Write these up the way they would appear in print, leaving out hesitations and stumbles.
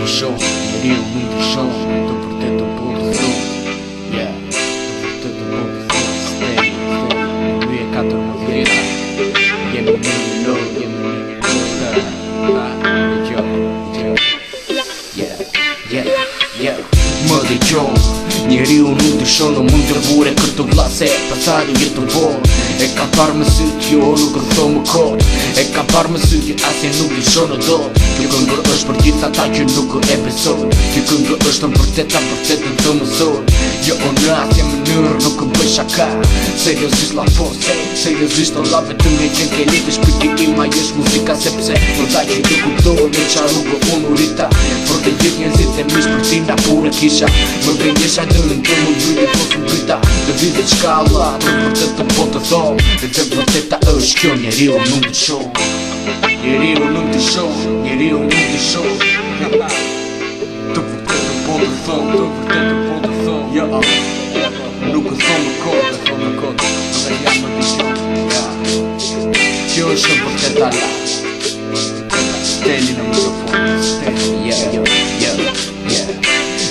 të shoh, njeriu nuk të shoh, të vërtet të po të thon. Yeah, të vërtet të po të thon. Steli, 2014. Jemi në lo, më dhe gjo, njeriu nuk të shoh, në mund të vure kërtë vlase, pasari jetë të borë. E ka parë më sytë, jo nuk rëtho më kot. E ka parë më sytë, asje nuk të shoh në dot. Kjo këngë është për gjitha ta që nuk e besoj. Kjo këngë është në vërteta të mësoj. Jo në asje mënyrë nuk e bëj shaka. Seriosisht la fose, seriosisht o la vetëm e qenë ke litë. Shpiti ima jesh muzika sepse për ta që të kuptohë në qa rrugë unë u rita. Për të gjithë njëzit e mish për tina pure kisha. Më venjesha dëllën të më vryti po së mbrita. Të vizit qka Allah të vërtet të po të thonë. Dhe të vërteta është kjo njeriu nuk të shoh. Njeriu nuk të shoh, njeriu nuk të shoh. Të vërtet të po të thonë, të vërtet të po të thonë. Ja, nuk e thonë në kodë, e thonë në kodë. Dhe jam më të shoh, ja. Kjo është në vërtet ala. Steli në mikrofon, Steli,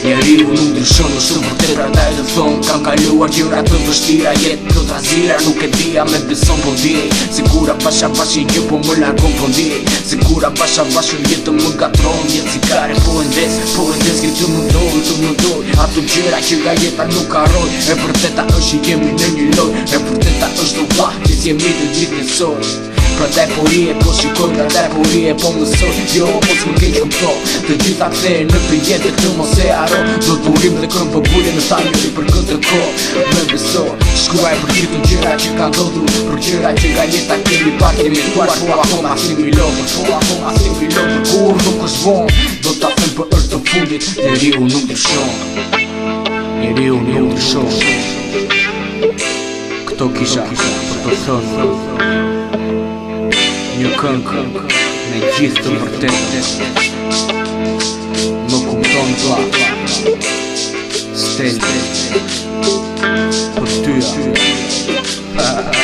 njeriu nuk ndryshon, është të vërtet ata e të thonë. Kam kaluar gjëra të vështira, jetë të trazira. Nuk e dija me beson po ndjej. Si kura basha bashi gjë po më largon po ndjej. Si kura basha bashi jetë më gatron. Jetë si kare po e ndes ki të më doj. Ato gjëra që nga jeta nuk harroj. E vërteta është që jemi në një loj. E vërteta është të vlah që s'jemi të gjithë njësoj. Pra daj po rije, po shikoj, pra daj po rije, po mësoj. Jo, mos më keq kupto. Të gjitha kthehen në përjetë e këtë mos e haro. Do të urim dhe kërëm për bullje në tani që për këtë ko. Me beso, shkruaj për gjithë në gjëra që ka ndodhur. Për gjëra që nga jeta kemi pak kemi tuar. Po akoma si milovër, kur nuk është vonë. Do t'a them për është të fundit, njeriu nuk ndryshon. Njeriu nuk ndryshon. Këto kisha për të thënë. Një këngë me gjithë të vërtetë. Më kupton vlla Steli për tyja.